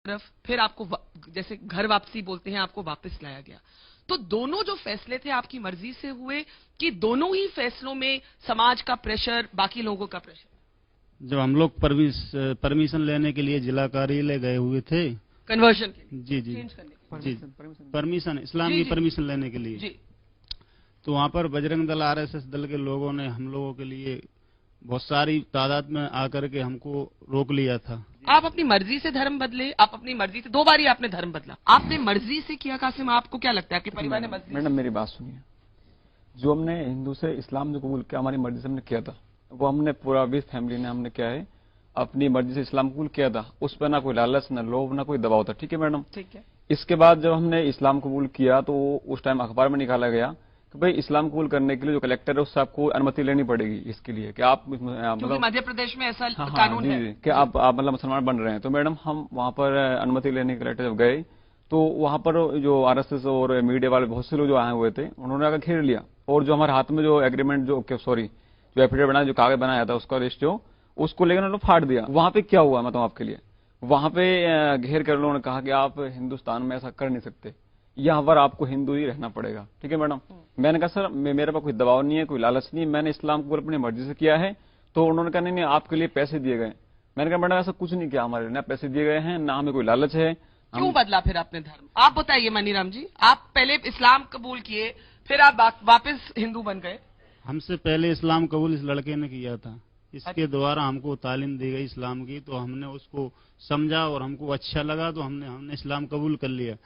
तरफ, फिर आपको जैसे घर वापसी बोलते हैं, आपको वापस लाया गया। तो दोनों जो फैसले थे आपकी मर्जी से हुए कि दोनों ही फैसलों में समाज का प्रेशर, बाकी लोगों का प्रेशर? जब हम लोग परमिशन लेने के लिए जिला कार्यालय गए हुए थे, कन्वर्जन के लिए, जी जी चेंज करने के लिए, जी, परमिशन, इस्लाम की परमिशन लेने के लिए, जी, तो वहाँ पर बजरंग दल, आरएसएस दल के लोगों ने हम लोगों के लिए बहुत सारी तादाद में आकर के हमको रोक लिया था। आप अपनी मर्जी से धर्म बदले, आप अपनी मर्जी से, 2 बार ही आपने धर्म बदला, आपने मर्जी से किया। कासिम, आपको क्या लगता है कि परिवार ने मर्जी? मैडम मेरी बात सुनिए, जो हमने हिंदू से इस्लाम जो कबूल किया, हमारी मर्जी से हमने किया था, वो हमने पूरा भी फैमिली ने हमने क्या है अपनी मर्जी से इस्लाम कबूल किया था। उस पर ना कोई लालच, ना लोभ, ना कोई दबाव था। ठीक है मैडम, ठीक है। इसके बाद जब हमने इस्लाम कबूल किया तो उस टाइम अखबार में निकाला गया कि भाई इस्लाम कबूल करने के लिए जो कलेक्टर है उससे आपको अनुमति लेनी पड़ेगी इसके लिए कि आप मतलब मध्य प्रदेश में ऐसा हाँ, कानून जी, है कि आप मतलब मुसलमान बन रहे हैं। तो मैडम हम वहाँ पर अनुमति लेने के कलेक्टर जब गए तो वहाँ पर जो आरएसएस और मीडिया वाले बहुत से लोग जो आए हुए थे उन्होंने आकर घेर लिया, और जो हमारे हाथ में जो एग्रीमेंट जो एफिडेविट बनाया, जो कागज बनाया था उसका लिस्ट जो उसको लेकर उन्होंने फाड़ दिया। वहाँ पे क्या हुआ मतलब आपके लिए, वहाँ पे घेर कर लोगों ने कहा कि आप हिंदुस्तान में ऐसा कर नहीं सकते, यहाँ पर आपको हिंदू ही रहना पड़ेगा। ठीक है मैडम, मैंने कहा सर मेरे पास कोई दबाव नहीं है, कोई लालच नहीं है, मैंने इस्लाम को अपनी मर्जी से किया है। तो उन्होंने कहा नहीं आपके लिए पैसे दिए गए। मैंने कहा मैडम ऐसा कुछ नहीं किया, हमारे ना पैसे दिए गए हैं, ना हमें कोई लालच है। क्यों बदला फिर आपने धर्म? आप बताइए मनीराम जी, आप पहले इस्लाम कबूल किए, फिर आप वापस हिंदू बन गए। हमसे पहले इस्लाम कबूल इस लड़के ने किया था, इसके द्वारा हमको तालीम दी गई इस्लाम की, तो हमने उसको समझा और हमको अच्छा लगा, तो हमने इस्लाम कबूल कर लिया।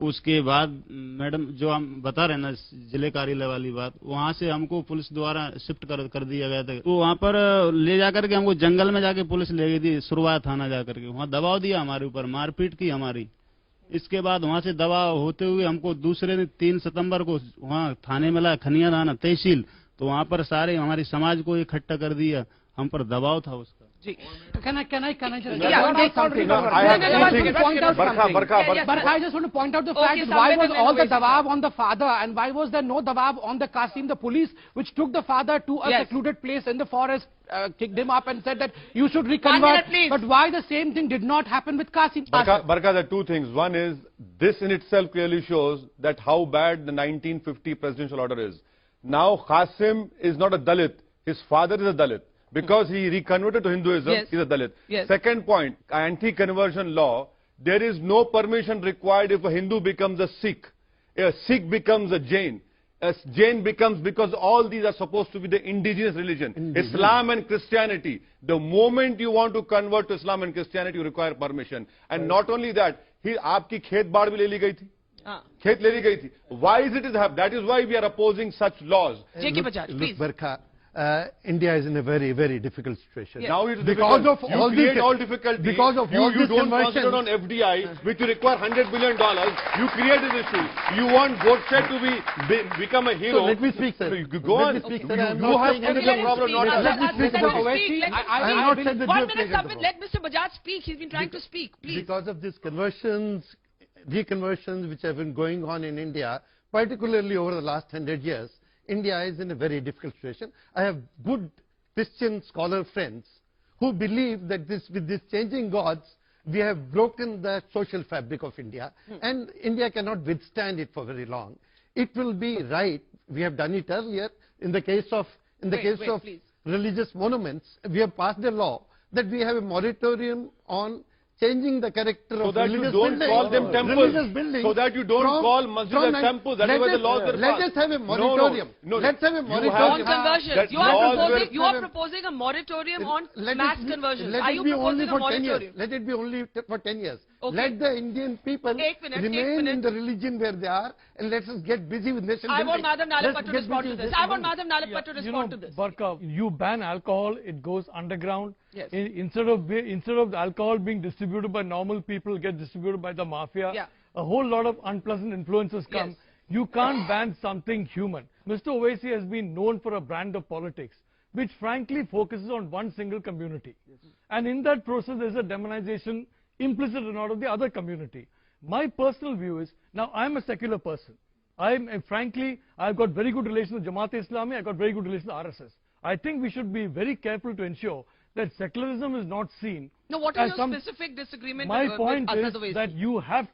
उसके बाद मैडम जो हम बता रहे ना जिले कार्यालय वाली बात, वहाँ से हमको पुलिस द्वारा शिफ्ट कर दिया गया था। तो वहाँ पर ले जाकर के हमको जंगल में जाके पुलिस ले गई थी, सुरवा थाना जाकर के, वहाँ दबाव दिया हमारे ऊपर, मारपीट की हमारी। इसके बाद वहाँ से दबाव होते हुए हमको दूसरे दिन 3 सितंबर को वहाँ थाने में लाया, खनिया थाना तहसील, तो वहाँ पर सारे हमारी समाज को इकट्ठा कर दिया, हम पर दबाव था उसका। जी, can I just point out something? But I just want to point out the fact that why was all the dawab on the father and why was there no dawab on the Qasim? The police which took the father to a secluded place in the forest kicked him up and said that you should reconvert. But why the same thing did not happen with Qasim? Barka, there are two things. One is this in itself clearly shows that how bad the 1950 presidential order is. Now Qasim is not a Dalit, his father is a Dalit. Because he reconverted to Hinduism, he's a Dalit. Second point, anti-conversion law, there is no permission required if a Hindu becomes a Sikh becomes a Jain becomes, because all these are supposed to be the indigenous religion. Islam and Christianity. The moment you want to convert to Islam and Christianity, you require permission. And not only that, आपकी खेत बाड़ भी ले ली गई थी, खेत ले ली गई थी. Why is it that? That is why we are opposing such laws. J.K. Bajaj, please. Barka, India is in a very, very difficult situation. Now it is because difficult. of all you create this, all difficulty. Because of you, all you this don't conversion. concentrate on FDI, which will require $100 billion. You create this issue. You want Godse to become a hero. So let me speak, sir. Go on. Let me speak, sir. You have the problem. Let me speak about Owaisi. I have not said the 1 minute, let Mr. Bajaj speak. He's been trying to speak. Please. Because of these conversions, reconversions which have been going on in India, particularly over the last 100 years, India is in a very difficult situation. I have good Christian scholar friends who believe that with this changing gods, we have broken the social fabric of India, and India cannot withstand it for very long. It will be right. We have done it earlier in the case of religious monuments. We have passed a law that we have a moratorium on changing the character of religious buildings. So that you don't call masjid a temple. That is why the laws are passed. Let us have a moratorium. Let's have a moratorium. On conversions. You are proposing a moratorium on mass conversions. Are you proposing a moratorium? Let it be only for 10 years. Okay. Let the Indian people remain in the religion where they are, and let us get busy with nation building. I want Madhav Nalapat to respond to this. I want Madhav Nalapat to respond to this. Barka, you ban alcohol, it goes underground. Yes. Instead of alcohol being distributed by normal people, it gets distributed by the mafia. Yeah. A whole lot of unpleasant influences come. Yes. You can't ban something human. Mr. Owaisi has been known for a brand of politics, which frankly focuses on one single community. Yes. And in that process, there's a demonization implicit in order of the other community. My personal view is, now I'm a secular person. Frankly, I've got very good relations with Jamaat-e-Islami, I've got very good relations with RSS. I think we should be very careful to ensure that secularism is not seen. No, what is as your specific disagreement My with point Asad is Owaisi? that you have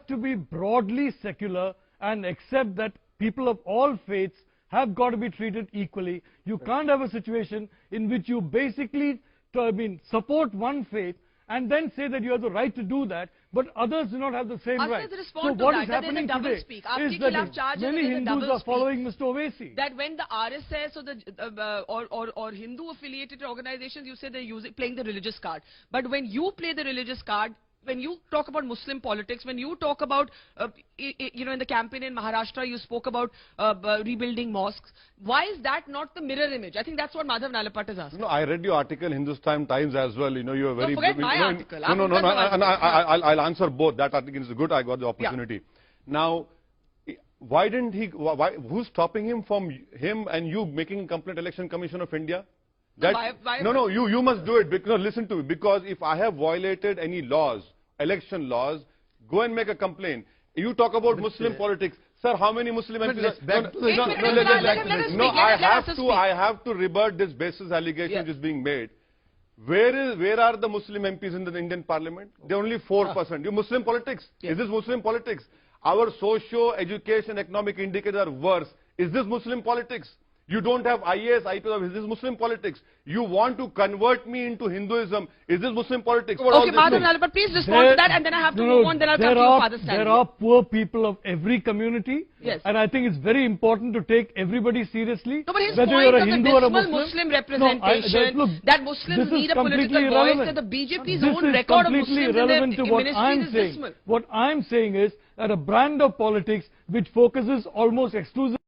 to be broadly secular and accept that people of all faiths have got to be treated equally. You can't have a situation in which you basically support one faith and then say that you have the right to do that, but others do not have the same right. So what is happening today is that many Hindus are following Mr. Owaisi. That when the RSS or the or Hindu affiliated organizations, you say they're playing the religious card, but when you play the religious card, when you talk about Muslim politics, when you talk about, in the campaign in Maharashtra, you spoke about rebuilding mosques. Why is that not the mirror image? I think that's what Madhav Nalapat is asking. No, I read your article in Hindustan Times as well. You are very... No, forget my article. No. I'll answer both. That article is good. I got the opportunity. Yeah. Now, why didn't he... who's stopping him from him and you making a complaint Election Commission of India? No, you must do it. Because, listen to me. Because if I have violated any laws, election laws, go and make a complaint. You talk about Muslim politics. Sir, how many Muslim MPs? I have to rebut this basis allegation which is being made. Where are the Muslim MPs in the Indian Parliament? They're only 4%. You Muslim politics? Yes. Is this Muslim politics? Our socio-education economic indicators are worse. Is this Muslim politics? You don't have IAS, IPS. Is this Muslim politics? You want to convert me into Hinduism. Is this Muslim politics? Okay, Madhav Nalapat, please respond to that and then I have to move on. Then I'll come to your father's stand. There are poor people of every community. Yes. And I think it's very important to take everybody seriously. No, but his whether point you're a of Hindu the or a dismal Muslim representation, that Muslims need a political voice, that the BJP's own record of Muslims in their to what I'm ministries is saying. dismal. What I'm saying is that a brand of politics which focuses almost exclusively